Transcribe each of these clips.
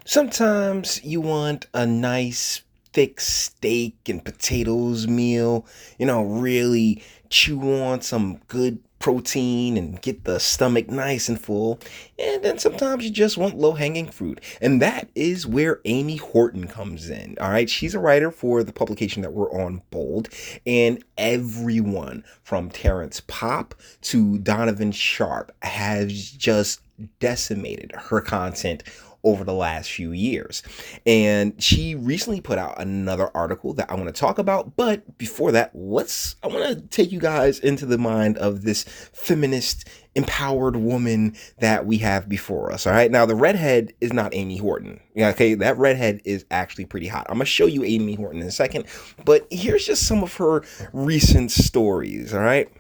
Sometimes you want a nice thick steak and potatoes meal, really chew on some good protein and get the stomach nice and full. And then sometimes you just want low hanging fruit. And that is where Amy Horton comes in. All right. She's a writer for the publication that we're on, Bold. And everyone from Terrence Popp to Donovan Sharp has just decimated her content over the last few years. And she recently put out another article that I want to talk about. But before that, I want to take you guys into the mind of this feminist, empowered woman that we have before us. All right. Now, the redhead is not Amy Horton. Yeah, okay. That redhead is actually pretty hot. I'm going to show you Amy Horton in a second. But here's just some of her recent stories. All right.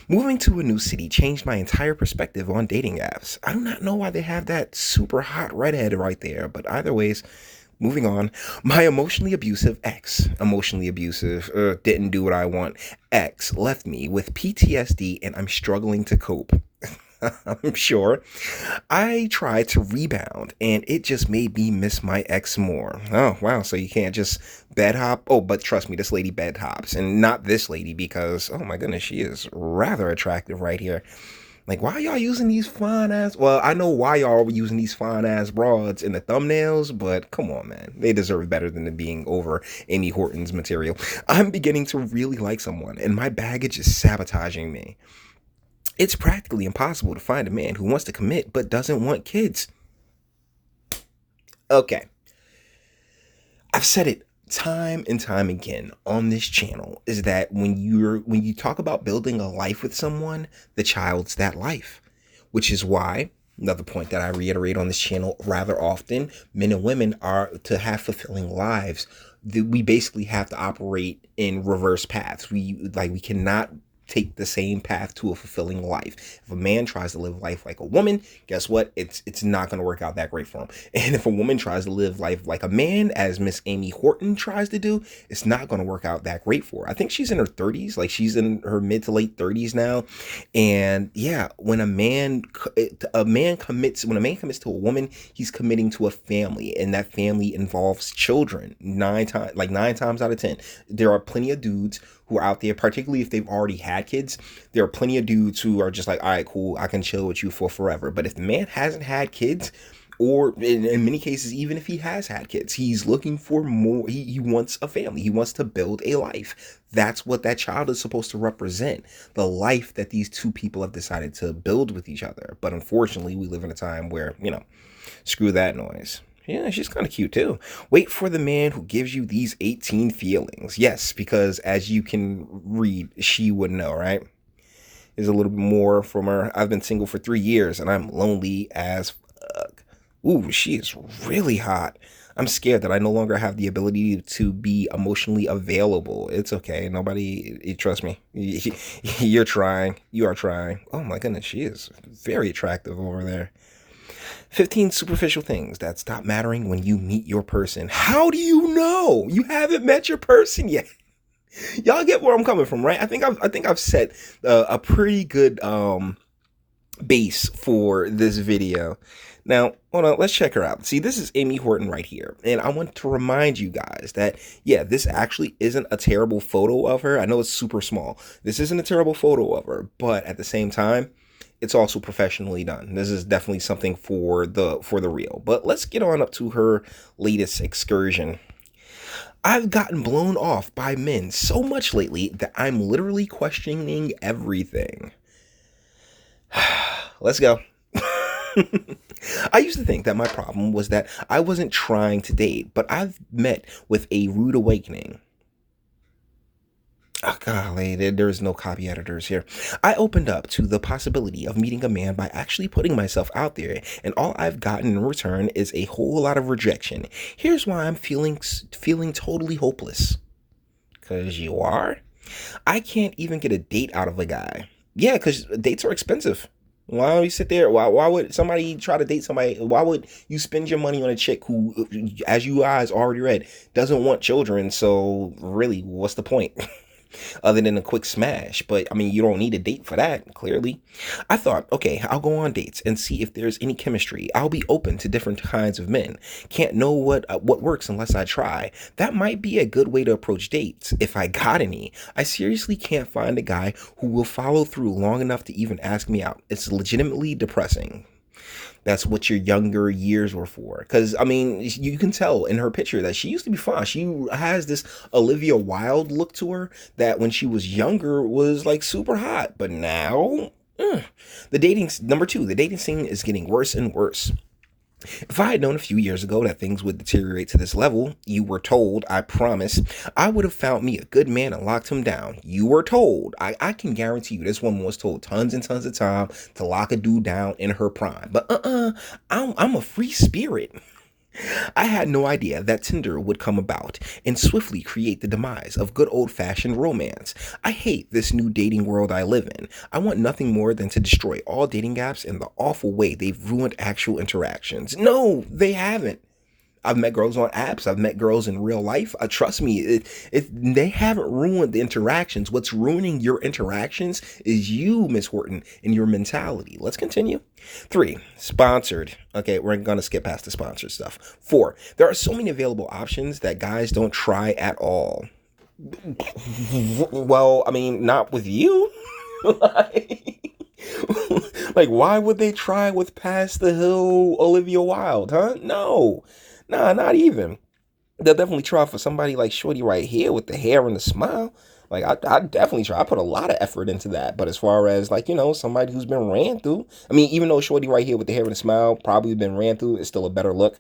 Moving to a new city changed my entire perspective on dating apps. I do not know why they have that super hot redhead right there, but either ways, moving on. My emotionally abusive ex, didn't do what I want. Ex left me with PTSD and I'm struggling to cope. I'm sure. I tried to rebound and it just made me miss my ex more. Oh, wow. So you can't just bed hop. Oh, but trust me, this lady bed hops and not this lady because, oh my goodness, she is rather attractive right here. Like, why y'all using these fine ass? Well, I know why y'all were using these fine ass broads in the thumbnails, but come on, man. They deserve better than being over Amy Horton's material. I'm beginning to really like someone and my baggage is sabotaging me. It's practically impossible to find a man who wants to commit but doesn't want kids. Okay, I've said it time and time again on this channel is that when you talk about building a life with someone, the child's that life, which is why another point that I reiterate on this channel rather often, men and women are to have fulfilling lives. We basically have to operate in reverse paths. We cannot take the same path to a fulfilling life. If a man tries to live life like a woman, guess what? It's not going to work out that great for him. And if a woman tries to live life like a man, as Miss Amy Horton tries to do, it's not going to work out that great for her. I think she's in her 30s, like she's in her mid to late 30s now. And yeah, when a man commits to a woman, he's committing to a family, and that family involves children. Nine times out of 10, there are plenty of dudes who are out there, particularly if they've already had kids. There are plenty of dudes who are just like, all right, cool, I can chill with you for forever. But if the man hasn't had kids, or in many cases, even if he has had kids, he's looking for more. He wants a family. He wants to build a life. That's what that child is supposed to represent. The life that these two people have decided to build with each other. But unfortunately, we live in a time where, screw that noise. Yeah, she's kind of cute too. Wait for the man who gives you these 18 feelings. Yes, because as you can read, she would know, right? There's a little bit more from her. I've been single for 3 years and I'm lonely as fuck. Ooh, she is really hot. I'm scared that I no longer have the ability to be emotionally available. It's okay. Trust me. You're trying. You are trying. Oh my goodness, she is very attractive over there. 15 superficial things that stop mattering when you meet your person. How do you know? You haven't met your person yet. Y'all get where I'm coming from, right? I think I've set a pretty good base for this video. Now, hold on, let's check her out. See, this is Amy Horton right here. And I want to remind you guys that, yeah, this actually isn't a terrible photo of her. I know it's super small. This isn't a terrible photo of her, but at the same time, it's also professionally done. This is definitely something for the real. But let's get on up to her latest excursion. I've gotten blown off by men so much lately that I'm literally questioning everything. Let's go. I used to think that my problem was that I wasn't trying to date, but I've met with a rude awakening. Oh, golly, there's no copy editors here. I opened up to the possibility of meeting a man by actually putting myself out there, and all I've gotten in return is a whole lot of rejection. Here's why I'm feeling totally hopeless. 'Cause you are? I can't even get a date out of a guy. Yeah, because dates are expensive. Why don't you sit there? Why would somebody try to date somebody? Why would you spend your money on a chick who, as you guys already read, doesn't want children? So really, what's the point? other than a quick smash. But I mean, you don't need a date for that, clearly. I thought, okay, I'll go on dates and see if there's any chemistry. I'll be open to different kinds of men. Can't know what works unless I try. That might be a good way to approach dates, if I got any. I seriously can't find a guy who will follow through long enough to even ask me out. It's legitimately depressing. That's what your younger years were for. Because, I mean, you can tell in her picture that she used to be fine. She has this Olivia Wilde look to her that when she was younger was like super hot. But now, number two, the dating scene is getting worse and worse. If I had known a few years ago that things would deteriorate to this level, you were told, I promise, I would have found me a good man and locked him down. You were told. I can guarantee you this woman was told tons and tons of time to lock a dude down in her prime. But I'm a free spirit. I had no idea that Tinder would come about and swiftly create the demise of good old-fashioned romance. I hate this new dating world I live in. I want nothing more than to destroy all dating apps in the awful way they've ruined actual interactions. No, they haven't. I've met girls on apps. I've met girls in real life. Trust me, they haven't ruined the interactions. What's ruining your interactions is you, Miss Horton, and your mentality. Let's continue. 3, sponsored. Okay, we're going to skip past the sponsored stuff. 4, there are so many available options that guys don't try at all. Well, I mean, not with you. like, why would they try with Past the Hill Olivia Wilde, huh? No. Nah, not even. They'll definitely try for somebody like Shorty right here with the hair and the smile. Like, I definitely try. I put a lot of effort into that. But as far as, like, somebody who's been ran through, I mean, even though Shorty right here with the hair and the smile probably been ran through, it's still a better look.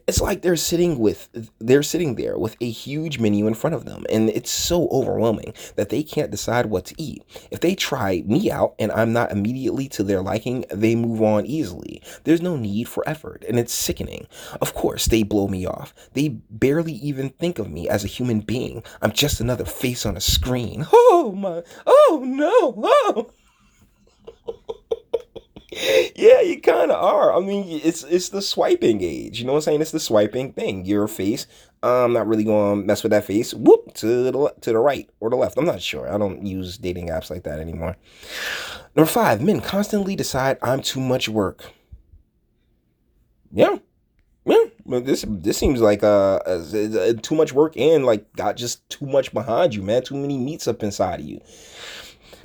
It's like they're sitting there with a huge menu in front of them. And it's so overwhelming that they can't decide what to eat. If they try me out and I'm not immediately to their liking, they move on easily. There's no need for effort. And it's sickening. Of course, they blow me off. They barely even think of me as a human being. I'm just another face on a screen. Oh my, oh no, oh. Yeah, you kind of are. I mean, it's the swiping age. You know what I'm saying? It's the swiping thing. Your face, I'm not really going to mess with that face. Whoop, to the right or the left. I'm not sure. I don't use dating apps like that anymore. Number 5, men constantly decide I'm too much work. Yeah. Yeah, but this seems like too much work and like got just too much behind you, man. Too many meats up inside of you.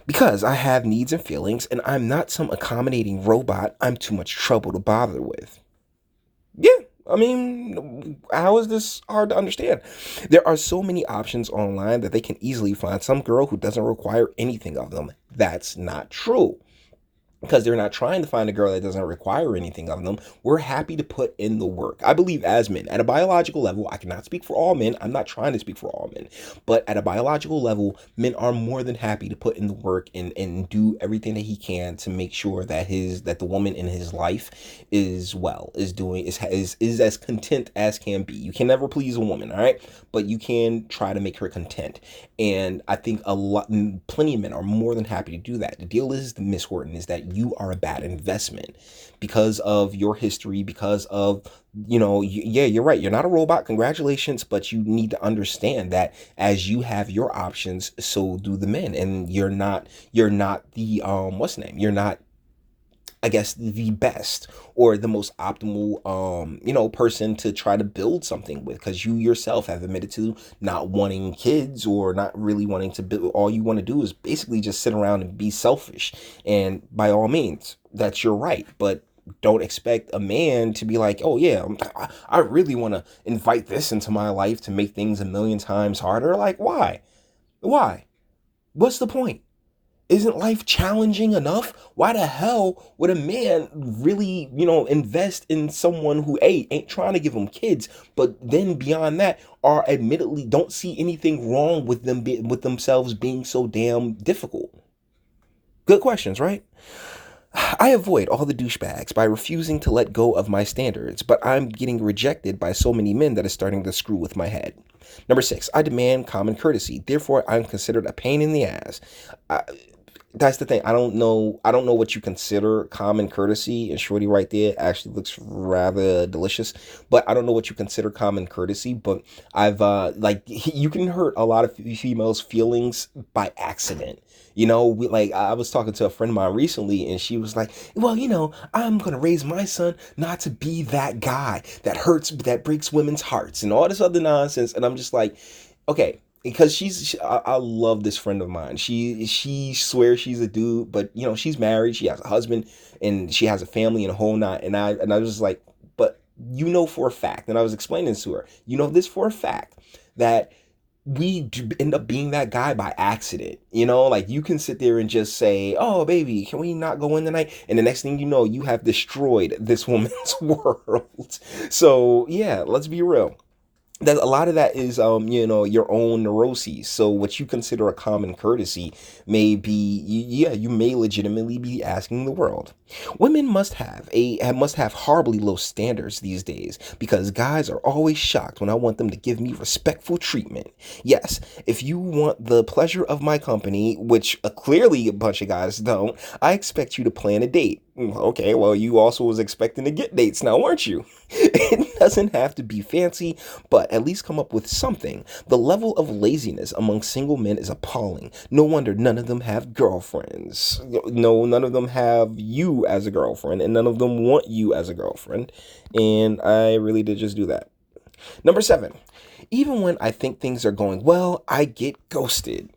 Because I have needs and feelings, and I'm not some accommodating robot. I'm too much trouble to bother with. Yeah, I mean, how is this hard to understand? There are so many options online that they can easily find some girl who doesn't require anything of them. That's not true. Because they're not trying to find a girl that doesn't require anything of them. We're happy to put in the work. I believe as men, at a biological level, I cannot speak for all men. I'm not trying to speak for all men. But at a biological level, men are more than happy to put in the work and do everything that he can to make sure that the woman in his life is as content as can be. You can never please a woman, all right? But you can try to make her content. And I think plenty of men are more than happy to do that. The deal is, Miss Horton, is that you are a bad investment because of your history, because of, yeah, you're right. You're not a robot. Congratulations. But you need to understand that as you have your options, so do the men. And you're not the, what's the name? You're not, I guess, the best or the most optimal, person to try to build something with, because you yourself have admitted to not wanting kids or not really wanting to build. All you want to do is basically just sit around and be selfish. And by all means, that's your right. But don't expect a man to be like, oh yeah, I really want to invite this into my life to make things a million times harder. Like, why? What's the point? Isn't life challenging enough? Why the hell would a man really, invest in someone who, A, ain't trying to give them kids, but then beyond that, are admittedly don't see anything wrong with with themselves being so damn difficult? Good questions, right? I avoid all the douchebags by refusing to let go of my standards, but I'm getting rejected by so many men that it's starting to screw with my head. Number 6, I demand common courtesy. Therefore, I'm considered a pain in the ass. That's the thing. I don't know what you consider common courtesy, and shorty right there actually looks rather delicious. But I don't know what you consider common courtesy. But I've like you can hurt a lot of females' feelings by accident. Like I was talking to a friend of mine recently, and she was like, "Well, I'm gonna raise my son not to be that guy that hurts, that breaks women's hearts, and all this other nonsense." And I'm just like, okay, because I love this friend of mine. She swears she's a dude, but she's married. She has a husband, and she has a family and a whole lot. And I was just like, but for a fact, and I was explaining to her, this for a fact that we end up being that guy by accident. Like you can sit there and just say, "Oh, baby, can we not go in tonight?" And the next thing you know, you have destroyed this woman's world. So yeah, let's be real, that a lot of that is your own neuroses. So what you consider a common courtesy may be, yeah, you may legitimately be asking the world. Women must have horribly low standards these days, because guys are always shocked when I want them to give me respectful treatment. Yes, if you want the pleasure of my company, which clearly a bunch of guys don't, I expect you to plan a date. Okay, well, you also was expecting to get dates now, weren't you? It doesn't have to be fancy, but at least come up with something. The level of laziness among single men is appalling. No wonder none of them have girlfriends. No, none of them have you as a girlfriend, and none of them want you as a girlfriend. And I really did just do that. Number 7. Even when I think things are going well, I get ghosted.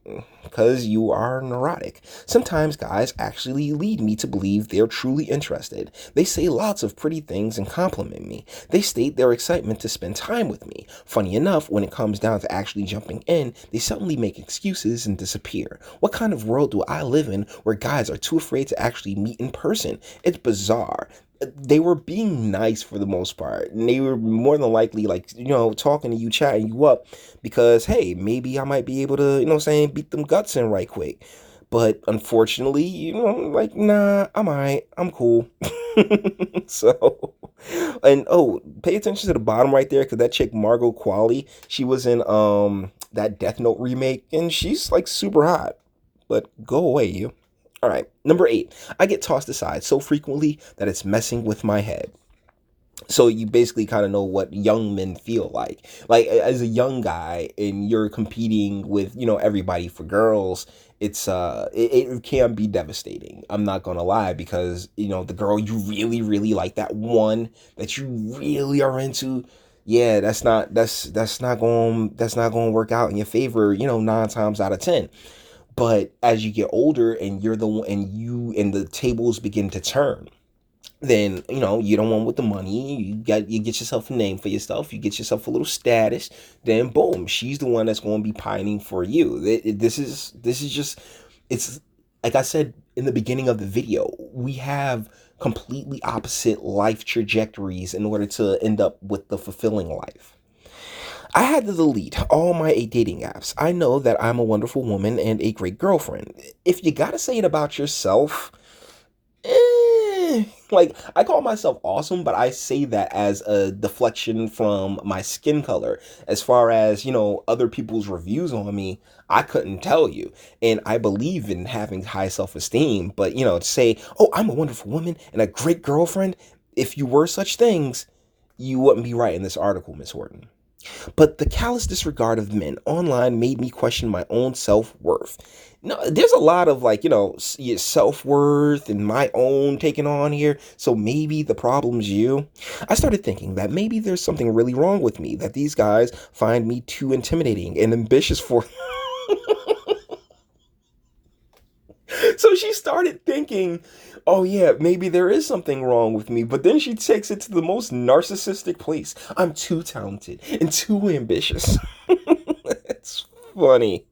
Because you are neurotic. Sometimes guys actually lead me to believe they're truly interested. They say lots of pretty things and compliment me. They state their excitement to spend time with me. Funny enough, when it comes down to actually jumping in, they suddenly make excuses and disappear. What kind of world do I live in where guys are too afraid to actually meet in person? It's bizarre. They were being nice for the most part, and they were more than likely like talking to you, chatting you up, because hey, maybe I might be able to beat them guts in right quick. But unfortunately, like, nah, I'm cool. So, and oh, pay attention to the bottom right there, because that chick Margot Qualley, she was in that Death Note remake, and she's like super hot. But go away, you. All right, number 8. I get tossed aside so frequently that it's messing with my head. So you basically kind of know what young men feel like. Like as a young guy, and you're competing with everybody for girls. It can be devastating. I'm not gonna lie, because the girl you really really like, that one that you really are into. Yeah, that's not going to work out in your favor. 9 times out of 10. But as you get older, and you're the one, and the tables begin to turn, then you don't want with the money. You get yourself a name for yourself. You get yourself a little status. Then boom, she's the one that's going to be pining for you. This is just, it's like I said in the beginning of the video. We have completely opposite life trajectories in order to end up with the fulfilling life. I had to delete all my dating apps. I know that I'm a wonderful woman and a great girlfriend. If you gotta say it about yourself, like, I call myself awesome, but I say that as a deflection from my skin color. As far as, other people's reviews on me, I couldn't tell you. And I believe in having high self-esteem, but, to say, "Oh, I'm a wonderful woman and a great girlfriend," if you were such things, you wouldn't be writing this article, Miss Horton. But the callous disregard of men online made me question my own self-worth. No, there's a lot of like, self-worth and my own taking on here. So maybe the problem's you. I started thinking that maybe there's something really wrong with me, that these guys find me too intimidating and ambitious for. So she started thinking, "Oh yeah, maybe there is something wrong with me." But then she takes it to the most narcissistic place. I'm too talented and too ambitious. It's funny.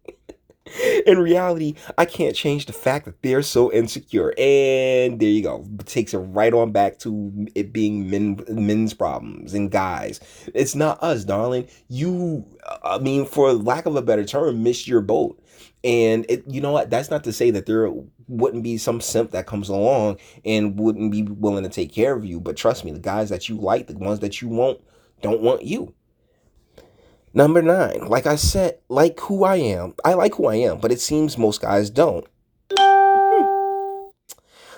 In reality, I can't change the fact that they're so insecure. And there you go. It takes it right on back to it being men's problems and guys. It's not us, darling. You, I mean, for lack of a better term, missed your boat. And you know what? That's not to say that there wouldn't be some simp that comes along and wouldn't be willing to take care of you. But trust me, the guys that you like, the ones that you want, don't want you. Number 9, like I said, like who I am. I like who I am, but it seems most guys don't.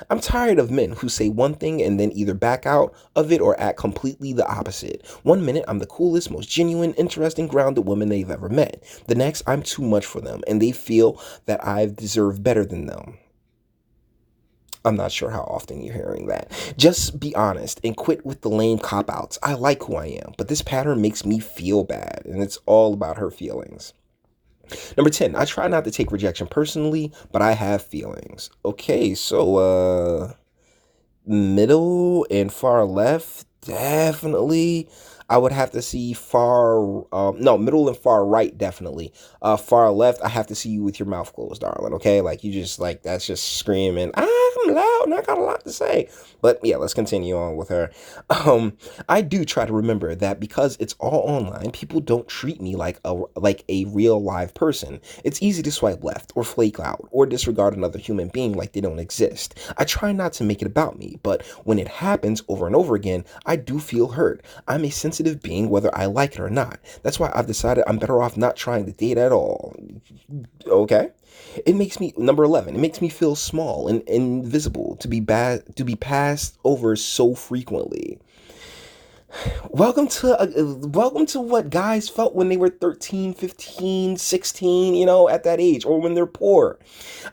I'm tired of men who say one thing and then either back out of it or act completely the opposite. One minute, I'm the coolest, most genuine, interesting, grounded woman they've ever met. The next, I'm too much for them, and they feel that I deserve better than them. I'm not sure how often you're hearing that. Just be honest and quit with the lame cop outs. I like who I am, but this pattern makes me feel bad, and it's all about her feelings. Number 10, I try not to take rejection personally, but I have feelings. Okay, so middle and far left, definitely. I would have to see no, middle and far right, definitely. Far left, I have to see you with your mouth closed, darling. Okay, like you just like that's just screaming. I'm loud and I got a lot to say. But yeah, let's continue on with her. I do try to remember that because it's all online, people don't treat me like a real live person. It's easy to swipe left or flake out or disregard another human being like they don't exist. I try not to make it about me, but when it happens over and over again, I do feel hurt. I'm a sensitive being whether I like it or not. That's why I've decided I'm better off not trying to date at all. Okay? It makes me number 11. It makes me feel small and invisible to be passed over so frequently. Welcome to what guys felt when they were 13, 15, 16, at that age, or when they're poor.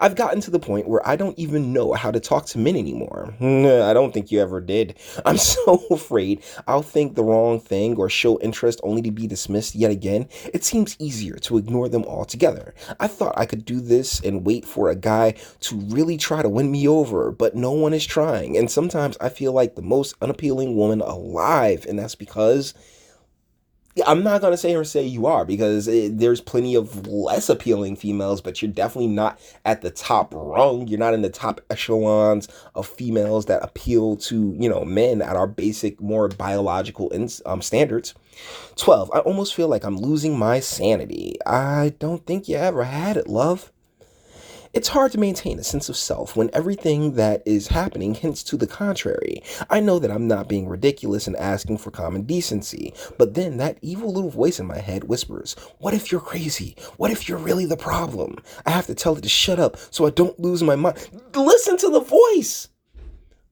I've gotten to the point where I don't even know how to talk to men anymore. I don't think you ever did. I'm so afraid I'll think the wrong thing or show interest only to be dismissed yet again. It seems easier to ignore them altogether. I thought I could do this and wait for a guy to really try to win me over, but no one is trying. And sometimes I feel like the most unappealing woman alive, and that's because I'm not going to say you are because there's plenty of less appealing females, but you're definitely not at the top rung. You're not in the top echelons of females that appeal to, men at our basic, more biological standards. 12, I almost feel like I'm losing my sanity. I don't think you ever had it, love. It's hard to maintain a sense of self when everything that is happening hints to the contrary. I know that I'm not being ridiculous and asking for common decency, but then that evil little voice in my head whispers, what if you're crazy? What if you're really the problem? I have to tell it to shut up so I don't lose my mind. Listen to the voice!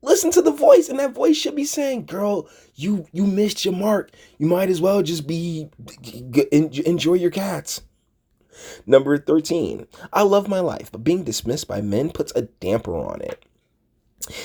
Listen to the voice, and that voice should be saying, girl, you missed your mark. You might as well just enjoy your cats. Number 13, I love my life, but being dismissed by men puts a damper on it.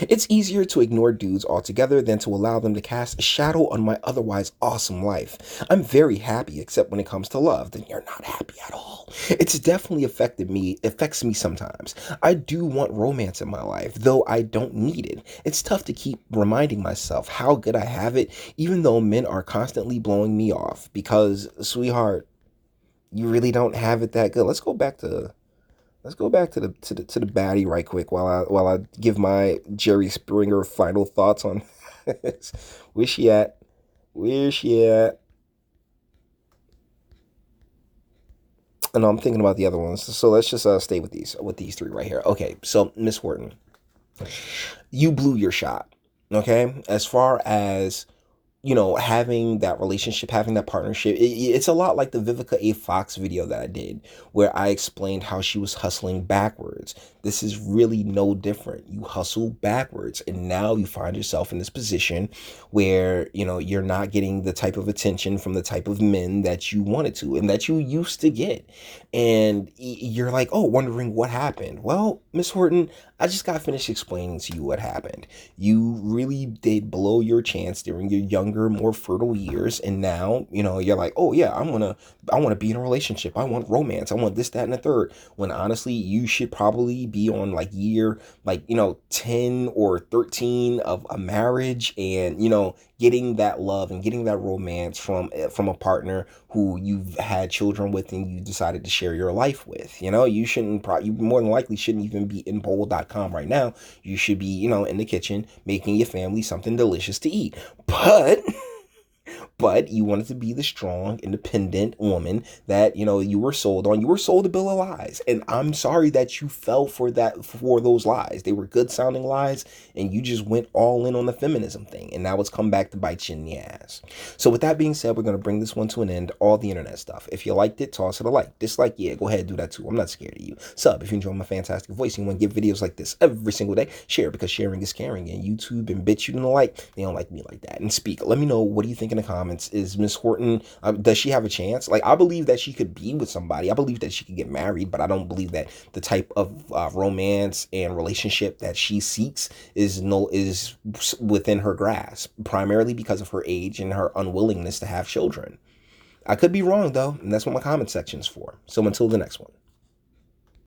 It's easier to ignore dudes altogether than to allow them to cast a shadow on my otherwise awesome life. I'm very happy, except when it comes to love, then you're not happy at all. It's definitely affects me sometimes. I do want romance in my life, though I don't need it. It's tough to keep reminding myself how good I have it, even though men are constantly blowing me off. Because, sweetheart, you really don't have it that good. Let's go back to the baddie right quick while I give my Jerry Springer final thoughts on this. Where's she at? Where's she at? And I'm thinking about the other ones. So let's just stay with these three right here. Okay, so Miss Horton, you blew your shot. Okay, as far as having that relationship, having that partnership, it's a lot like the Vivica A. Fox video that I did, where I explained how she was hustling backwards. This is really no different. You hustle backwards, and now you find yourself in this position where, you're not getting the type of attention from the type of men that you wanted to and that you used to get. And you're like, oh, wondering what happened. Well, Miss Horton, I just got finished explaining to you what happened. You really did blow your chance during your younger, more fertile years, and now, you're like, oh yeah, I want to be in a relationship. I want romance. I want this, that, and the third. When honestly, you should probably be on year 10 or 13 of a marriage, and getting that love and getting that romance from a partner who you've had children with and you decided to share your life with. You more than likely shouldn't even be in bowl.com right now. You should be, in the kitchen making your family something delicious to eat. But But you wanted to be the strong, independent woman that, you were sold on. You were sold a bill of lies. And I'm sorry that you fell for those lies. They were good sounding lies, and you just went all in on the feminism thing. And now it's come back to bite you in the ass. So with that being said, we're going to bring this one to an end. All the internet stuff. If you liked it, toss it a like. Dislike, yeah, go ahead and do that too. I'm not scared of you. Sub if you enjoy my fantastic voice and you want to get videos like this every single day. Share, because sharing is caring. And YouTube and BitChute and the like, they don't like me like that. And speak. Let me know, what do you think in the comments? Is Miss Horton, does she have a chance? Like, I believe that she could be with somebody. I believe that she could get married, but I don't believe that the type of romance and relationship that she seeks is within her grasp, primarily because of her age and her unwillingness to have children. I could be wrong though, and that's what my comment section is for. So until the next one.